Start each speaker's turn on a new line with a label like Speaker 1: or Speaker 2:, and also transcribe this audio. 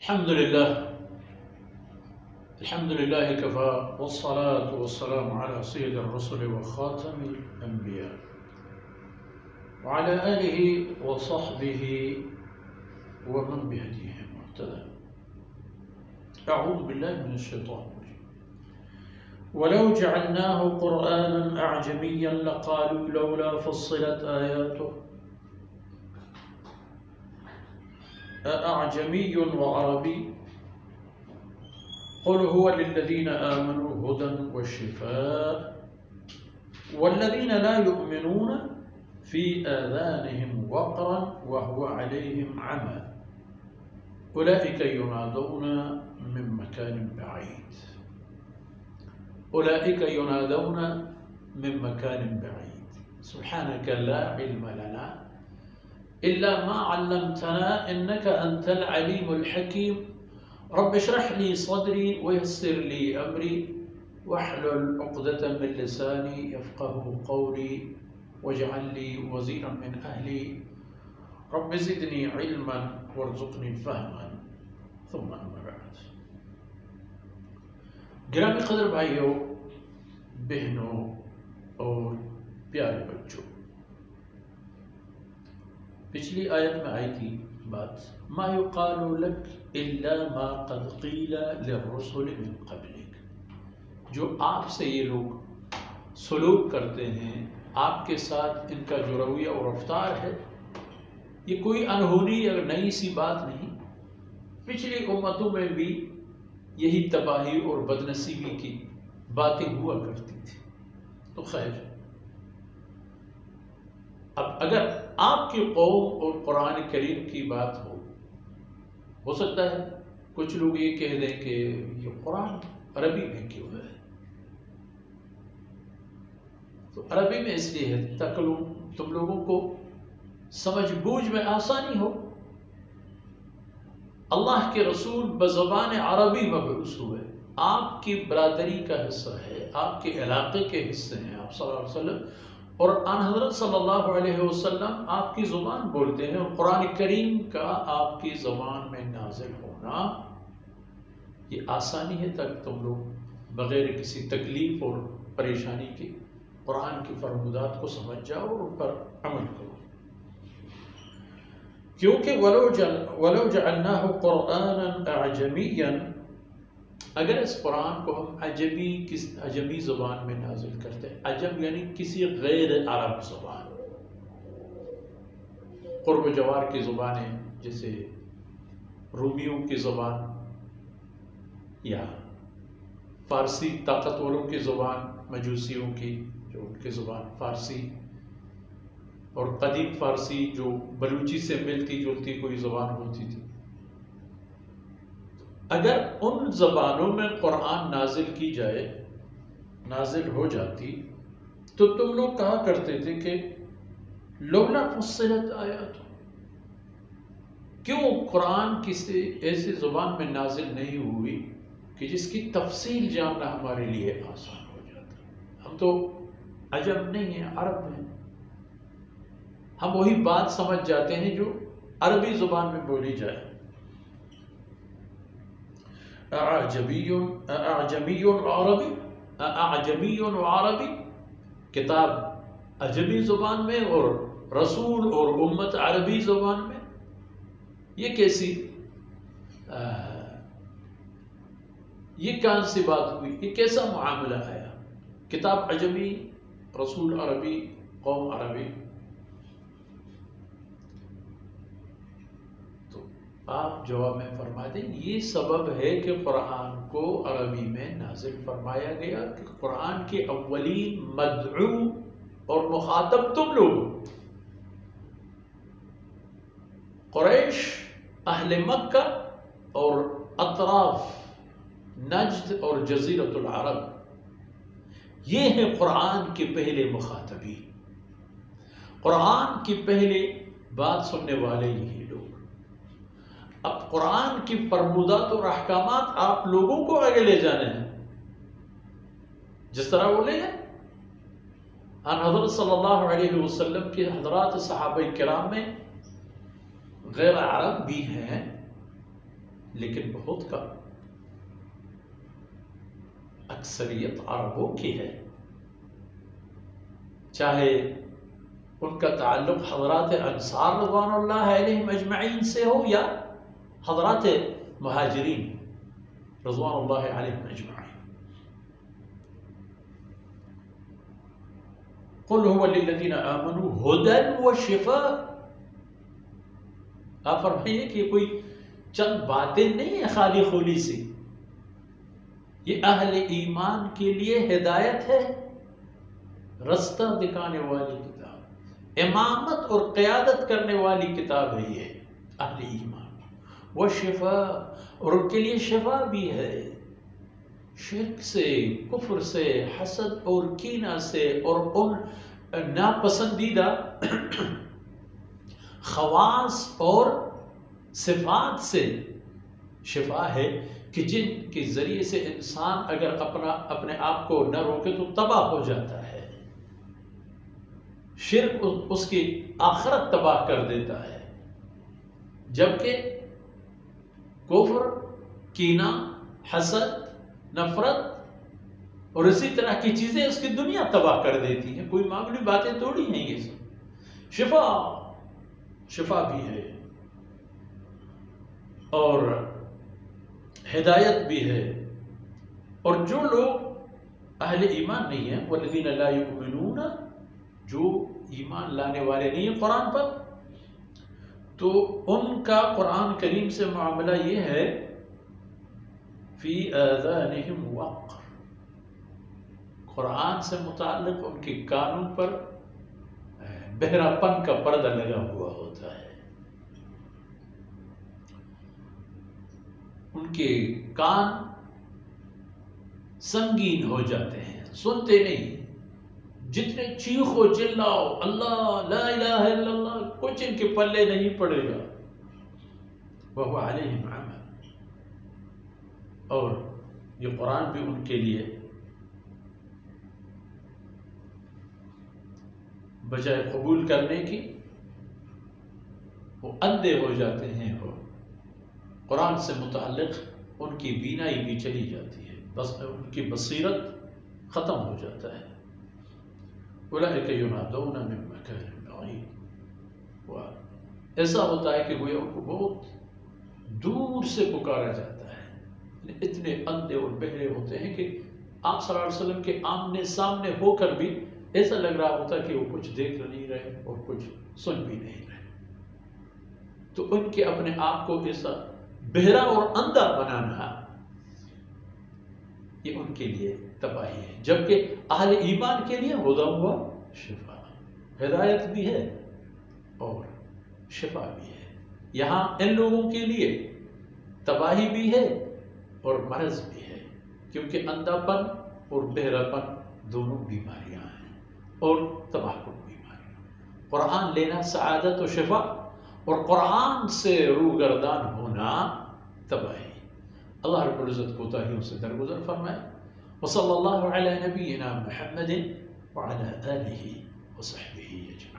Speaker 1: الحمد لله كفى والصلاة والسلام على سيد الرسل وخاتم الأنبياء وعلى آله وصحبه ومن بهديهم مهتدى. أعوذ بالله من الشيطان الرجيم. ولو جعلناه قرآنا أعجميا لقالوا لولا فصلت آياته أأعجمي وعربي قل هو للذين آمنوا هدى وشفاء والذين لا يؤمنون في آذانهم وقرا وهو عليهم عمى أولئك ينادون من مكان بعيد. أولئك ينادون من مكان بعيد. سبحانك لا علم لنا إلا ما علمتنا إنك أنت العليم الحكيم. رب اشرح لي صدري ويسر لي أمري واحلل عقدة من لساني يفقه قولي واجعل لي وزيرا من أهلي رب زدني علما وارزقني فهما ثم أما بعد. گرامی قدر بھائیوں، بہنوں اور پیارے بچوں، پچھلی آیت میں آئی تھی بات ما يقال لك الا ما قد قيل للرسل من قبلك. جو آپ سے یہ لوگ سلوک کرتے ہیں، آپ کے ساتھ ان کا جو رویہ اور رفتار ہے، یہ کوئی انہونی یا نئی سی بات نہیں. پچھلی امتوں میں بھی یہی تباہی اور بدنصیبی کی باتیں ہوا کرتی تھی. تو خیر، اب اگر آپ کی قوم اور قرآن کریم کی بات ہو سکتا ہے کچھ لوگ یہ کہہ دیں کہ یہ قرآن عربی میں کیوں ہے. تو عربی میں اس لیے ہے تاکہ تم لوگوں کو سمجھ بوجھ میں آسانی ہو. اللہ کے رسول بزبان عربی مبعوث ہوئے، آپ کی برادری کا حصہ ہے، آپ کے علاقے کے حصے ہیں آپ صلی اللہ علیہ وسلم، اور آن حضرت صلی اللہ علیہ وسلم آپ کی زبان بولتے ہیں، اور قرآن کریم کا آپ کی زبان میں نازل ہونا یہ آسانی ہے تاکہ تم لوگ بغیر کسی تکلیف اور پریشانی کے قرآن کی فرمودات کو سمجھ جاؤ اور ان پر عمل کرو. کیونکہ وَلَوْ جَعَلْنَاهُ قُرْآنًا أَعْجَمِيًّا، اگر اس قرآن کو ہم عجمی زبان میں نازل کرتے ہیں، عجم یعنی کسی غیر عرب زبان، قرب و جوار کی زبانیں جیسے رومیوں کی زبان یا فارسی طاقتوروں کی زبان، مجوسیوں کی جو ان کی زبان فارسی، اور قدیم فارسی جو بلوچی سے ملتی جلتی کوئی زبان ہوتی تھی. اگر ان زبانوں میں قرآن نازل ہو جاتی تو تم لوگ کہا کرتے تھے کہ لولا فصلت آیات، کیوں قرآن کسی ایسی زبان میں نازل نہیں ہوئی کہ جس کی تفصیل جاننا ہمارے لیے آسان ہو جاتا. ہم تو عجم نہیں ہیں، عرب ہیں، ہم وہی بات سمجھ جاتے ہیں جو عربی زبان میں بولی جائے. اعجمی وعربی، کتاب عجمی زبان میں اور رسول اور امت عربی زبان میں، یہ کیسی یہ کون سی بات ہوئی، یہ کیسا معاملہ آیا؟ کتاب عجمی، رسول عربی، قوم عربی. آپ جواب میں فرما دیں یہ سبب ہے کہ قرآن کو عربی میں نازل فرمایا گیا کہ قرآن کے اولین مدعو اور مخاطب تم لوگ، قریش، اہل مکہ اور اطراف نجد اور جزیرۃ العرب، یہ ہیں قرآن کے پہلے مخاطبین، قرآن کی پہلے بات سننے والے یہی لوگ. اب قرآن کی فرمودات اور احکامات آپ لوگوں کو آگے لے جانے ہیں، جس طرح وہ لے جائیں. حضرت صلی اللہ علیہ وسلم کے حضرات صحابہ کرام میں غیر عرب بھی ہیں لیکن بہت کم، اکثریت عربوں کی ہے، چاہے ان کا تعلق حضرات انصار رضوان اللہ علیہم اجمعین سے ہو یا حضرات مہاجرین رضوان اللہ علیہم اجمعین۔ قل هو للذین آمنوا هدى وشفاء، آپ فرمائیے کہ کوئی چند باتیں نہیں ہیں خالی خولی سی، یہ اہل ایمان کے لیے ہدایت ہے، رستہ دکھانے والی کتاب، امامت اور قیادت کرنے والی کتاب ہے یہ اہل ایمان، وشفاء، اور ان کے لیے شفا بھی ہے شرک سے، کفر سے، حسد اور کینہ سے اور ان ناپسندیدہ خواص اور صفات سے شفا ہے کہ جن کے ذریعے سے انسان اگر اپنے آپ کو نہ روکے تو تباہ ہو جاتا ہے، شرک اس کی آخرت تباہ کر دیتا ہے، جبکہ کفر، کینہ، حسد، نفرت اور اسی طرح کی چیزیں اس کی دنیا تباہ کر دیتی ہیں، کوئی معمولی باتیں تھوڑی ہیں یہ سب۔ شفا بھی ہے اور ہدایت بھی ہے، اور جو لوگ اہل ایمان نہیں ہیں، والذین لا یؤمنون، جو ایمان لانے والے نہیں ہیں قرآن پر، تو ان کا قرآن کریم سے معاملہ یہ ہے فی آذانہم وقر، قرآن سے متعلق ان کے کانوں پر بہرا پن کا پردہ لگا ہوا ہوتا ہے، ان کے کان سنگین ہو جاتے ہیں، سنتے نہیں، جتنے چیخو چلاؤ اللہ لا الہ الا اللہ کچھ ان کے پلے نہیں پڑے گا، وَهُوَ عَلَيْهِمْ عَمَى، اور یہ قرآن بھی ان کے لیے بجائے قبول کرنے کی وہ اندھے ہو جاتے ہیں، وہ قرآن سے متعلق ان کی بینائی بھی چلی جاتی ہے، بس ان کی بصیرت ختم ہو جاتا ہے۔ اولئک ینادون من مکان بعید، ایسا ہوتا ہے کہ گویا ان کو بہت دور سے پکارا جاتا ہے، اتنے اندھے اور بہرے ہوتے ہیں کہ آپ صلی اللہ علیہ وسلم کے آمنے سامنے ہو کر بھی ایسا لگ رہا ہوتا کہ وہ کچھ دیکھ نہیں رہے اور کچھ سن بھی نہیں رہے، تو ان کے اپنے آپ کو ایسا بہرا اور اندھا بنانا یہ ان کے لیے تباہی ہے، جبکہ اہل ایمان کے لیے ہدیٰ و شفا، ہدایت بھی ہے اور شفا بھی ہے۔ یہاں ان لوگوں کے لیے تباہی بھی ہے اور مرض بھی ہے، کیونکہ اندھا پن اور بہرا پن دونوں بیماریاں ہیں اور تباہ کن بیماریاں۔ قرآن لینا سعادت و شفا، اور قرآن سے روگردان ہونا تباہی۔ اللہ رب العزت کوتاہیوں سے درگزر فرمائے۔ وصلی اللہ علی نبینا محمد وعلی آلہ وصحبہ اجمعین۔